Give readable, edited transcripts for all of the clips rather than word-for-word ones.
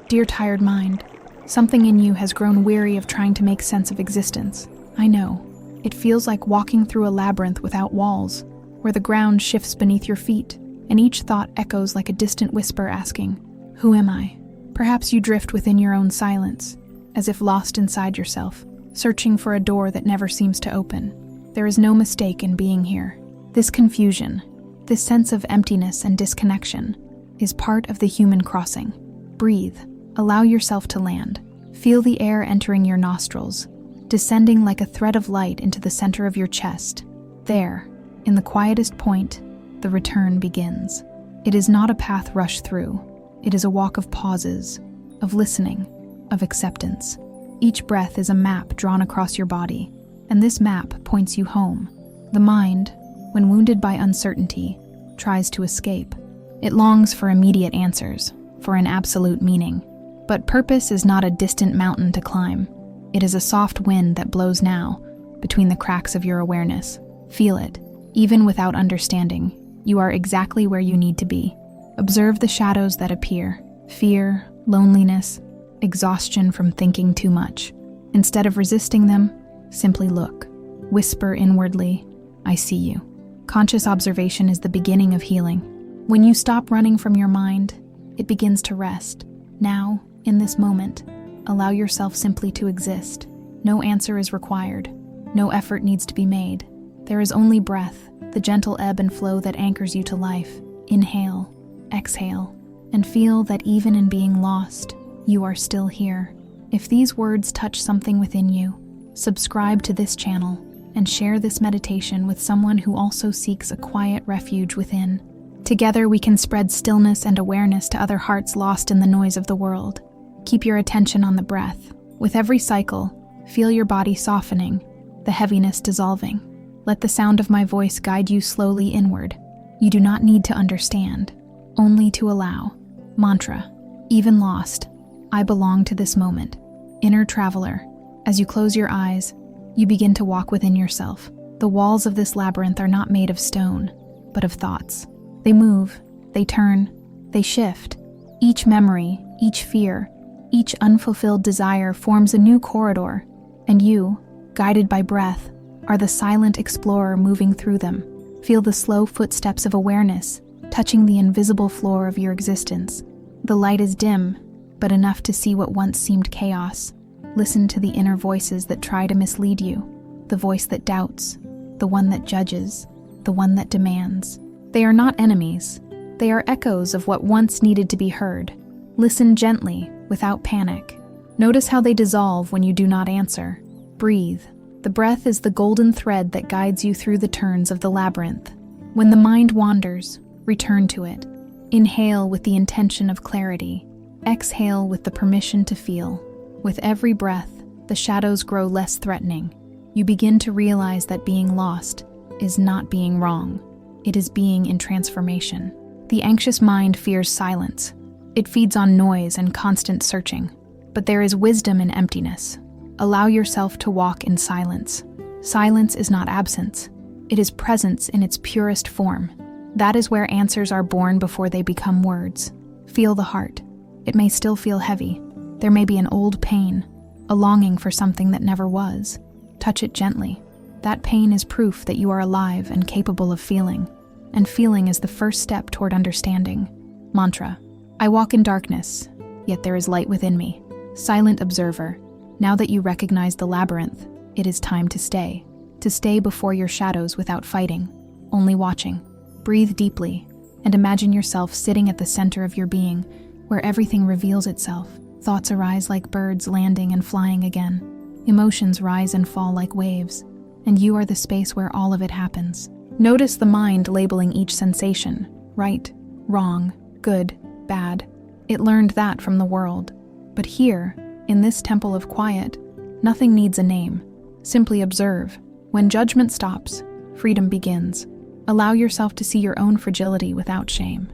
Dear tired mind, something in you has grown weary of trying to make sense of existence. I know. It feels like walking through a labyrinth without walls, where the ground shifts beneath your feet, and each thought echoes like a distant whisper asking, "Who am I?" Perhaps you drift within your own silence, as if lost inside yourself, searching for a door that never seems to open. There is no mistake in being here. This confusion, this sense of emptiness and disconnection, is part of the human crossing. Breathe. Allow yourself to land. Feel the air entering your nostrils, descending like a thread of light into the center of your chest. There, in the quietest point, the return begins. It is not a path rushed through. It is a walk of pauses, of listening, of acceptance. Each breath is a map drawn across your body, and this map points you home. The mind, when wounded by uncertainty, tries to escape. It longs for immediate answers, for an absolute meaning. But purpose is not a distant mountain to climb. It is a soft wind that blows now, between the cracks of your awareness. Feel it. Even without understanding, you are exactly where you need to be. Observe the shadows that appear: fear, loneliness, exhaustion from thinking too much. Instead of resisting them, simply look. Whisper inwardly, "I see you." Conscious observation is the beginning of healing. When you stop running from your mind, it begins to rest. Now, in this moment, allow yourself simply to exist. No answer is required. No effort needs to be made. There is only breath, the gentle ebb and flow that anchors you to life. Inhale, exhale, and feel that even in being lost, you are still here. If these words touch something within you, subscribe to this channel and share this meditation with someone who also seeks a quiet refuge within. Together we can spread stillness and awareness to other hearts lost in the noise of the world. Keep your attention on the breath. With every cycle, feel your body softening, the heaviness dissolving. Let the sound of my voice guide you slowly inward. You do not need to understand, only to allow. Mantra. Even lost, I belong to this moment. Inner traveler. As you close your eyes, you begin to walk within yourself. The walls of this labyrinth are not made of stone, but of thoughts. They move, they turn, they shift. Each memory, each fear, each unfulfilled desire forms a new corridor, and you, guided by breath, are the silent explorer moving through them. Feel the slow footsteps of awareness, touching the invisible floor of your existence. The light is dim, but enough to see what once seemed chaos. Listen to the inner voices that try to mislead you, the voice that doubts, the one that judges, the one that demands. They are not enemies. They are echoes of what once needed to be heard. Listen gently, without panic. Notice how they dissolve when you do not answer. Breathe. The breath is the golden thread that guides you through the turns of the labyrinth. When the mind wanders, return to it. Inhale with the intention of clarity. Exhale with the permission to feel. With every breath, the shadows grow less threatening. You begin to realize that being lost is not being wrong. It is being in transformation. The anxious mind fears silence. It feeds on noise and constant searching. But there is wisdom in emptiness. Allow yourself to walk in silence. Silence is not absence. It is presence in its purest form. That is where answers are born before they become words. Feel the heart. It may still feel heavy. There may be an old pain, a longing for something that never was. Touch it gently. That pain is proof that you are alive and capable of feeling. And feeling is the first step toward understanding. Mantra. I walk in darkness, yet there is light within me. Silent observer. Now that you recognize the labyrinth, it is time to stay. To stay before your shadows without fighting, only watching. Breathe deeply, and imagine yourself sitting at the center of your being, where everything reveals itself. Thoughts arise like birds landing and flying again. Emotions rise and fall like waves, and you are the space where all of it happens. Notice the mind labeling each sensation: right, wrong, good, bad. It learned that from the world. But here, in this temple of quiet, nothing needs a name. Simply observe. When judgment stops, freedom begins. Allow yourself to see your own fragility without shame.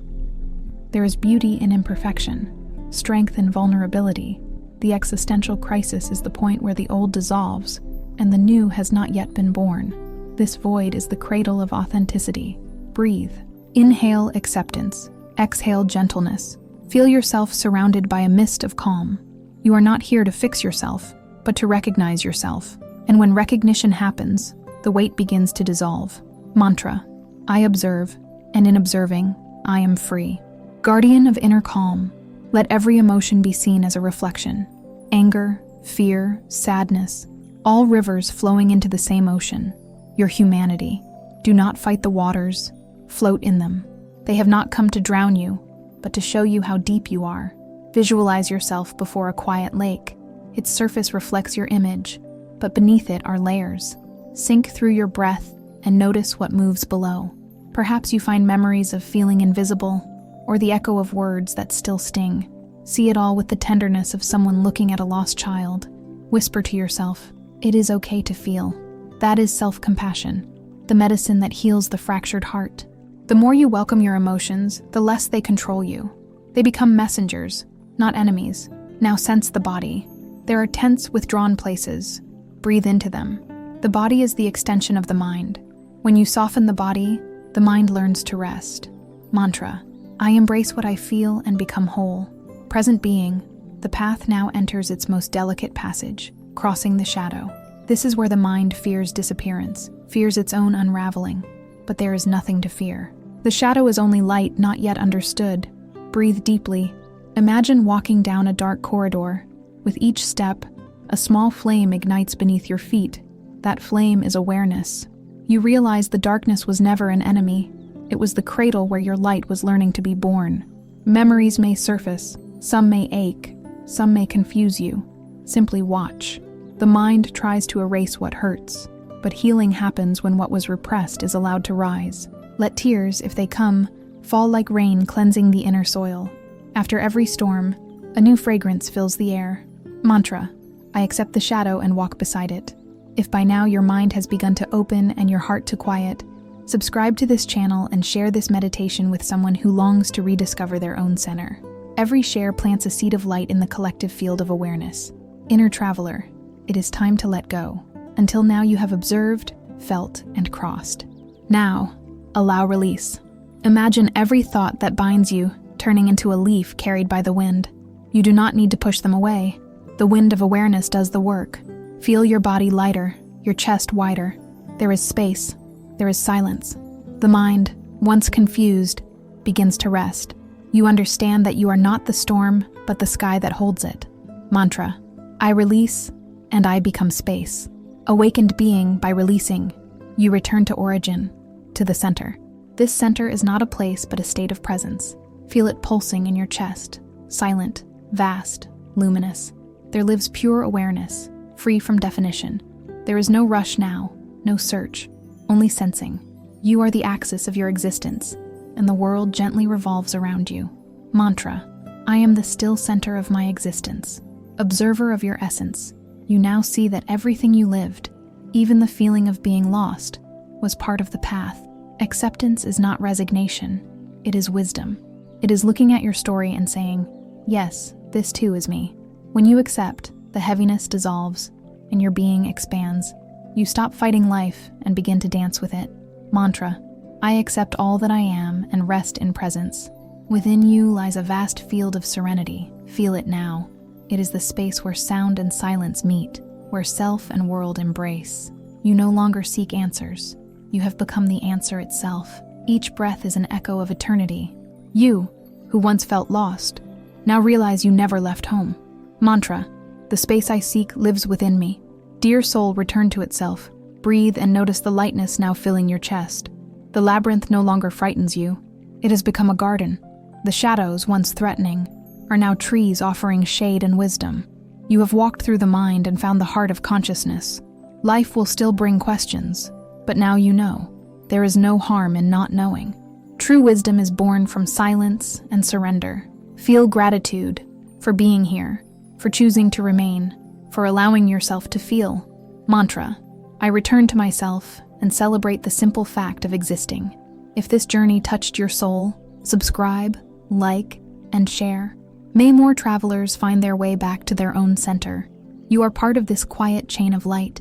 There is beauty in imperfection, strength in vulnerability. The existential crisis is the point where the old dissolves, and the new has not yet been born. This void is the cradle of authenticity. Breathe. Inhale acceptance. Exhale gentleness. Feel yourself surrounded by a mist of calm. You are not here to fix yourself, but to recognize yourself. And when recognition happens, the weight begins to dissolve. Mantra: I observe, and in observing, I am free. Guardian of inner calm, let every emotion be seen as a reflection. Anger, fear, sadness, all rivers flowing into the same ocean. Your humanity. Do not fight the waters, float in them. They have not come to drown you, but to show you how deep you are. Visualize yourself before a quiet lake. Its surface reflects your image, but beneath it are layers. Sink through your breath and notice what moves below. Perhaps you find memories of feeling invisible, or the echo of words that still sting. See it all with the tenderness of someone looking at a lost child. Whisper to yourself, it is okay to feel. That is self-compassion, the medicine that heals the fractured heart. The more you welcome your emotions, the less they control you. They become messengers, not enemies. Now sense the body. There are tense, withdrawn places. Breathe into them. The body is the extension of the mind. When you soften the body, the mind learns to rest. Mantra: I embrace what I feel and become whole. Present being, the path now enters its most delicate passage, crossing the shadow. This is where the mind fears disappearance, fears its own unraveling. But there is nothing to fear. The shadow is only light not yet understood. Breathe deeply. Imagine walking down a dark corridor. With each step, a small flame ignites beneath your feet. That flame is awareness. You realize the darkness was never an enemy. It was the cradle where your light was learning to be born. Memories may surface, some may ache, some may confuse you. Simply watch. The mind tries to erase what hurts, but healing happens when what was repressed is allowed to rise. Let tears, if they come, fall like rain cleansing the inner soil. After every storm, a new fragrance fills the air. Mantra: I accept the shadow and walk beside it. If by now your mind has begun to open and your heart to quiet, subscribe to this channel and share this meditation with someone who longs to rediscover their own center. Every share plants a seed of light in the collective field of awareness. Inner traveler, it is time to let go. Until now you have observed, felt, and crossed. Now, allow release. Imagine every thought that binds you turning into a leaf carried by the wind. You do not need to push them away. The wind of awareness does the work. Feel your body lighter, your chest wider. There is space. There is silence. The mind, once confused, begins to rest. You understand that you are not the storm, but the sky that holds it. Mantra: I release, and I become space. Awakened being, by releasing, you return to origin, to the center. This center is not a place, but a state of presence. Feel it pulsing in your chest, silent, vast, luminous. There lives pure awareness, free from definition. There is no rush now, no search, only sensing. You are the axis of your existence, and the world gently revolves around you. Mantra: I am the still center of my existence. Observer of your essence, you now see that everything you lived, even the feeling of being lost, was part of the path. Acceptance is not resignation, it is wisdom. It is looking at your story and saying, yes, this too is me. When you accept, the heaviness dissolves, and your being expands. You stop fighting life and begin to dance with it. Mantra: I accept all that I am and rest in presence. Within you lies a vast field of serenity. Feel it now. It is the space where sound and silence meet, where self and world embrace. You no longer seek answers. You have become the answer itself. Each breath is an echo of eternity. You, who once felt lost, now realize you never left home. Mantra: the space I seek lives within me. Dear soul, return to itself. Breathe and notice the lightness now filling your chest. The labyrinth no longer frightens you. It has become a garden. The shadows, once threatening, are now trees offering shade and wisdom. You have walked through the mind and found the heart of consciousness. Life will still bring questions, but now you know. There is no harm in not knowing. True wisdom is born from silence and surrender. Feel gratitude for being here, for choosing to remain, for allowing yourself to feel. Mantra: I return to myself and celebrate the simple fact of existing. If this journey touched your soul, subscribe, like, and share. May more travelers find their way back to their own center. You are part of this quiet chain of light,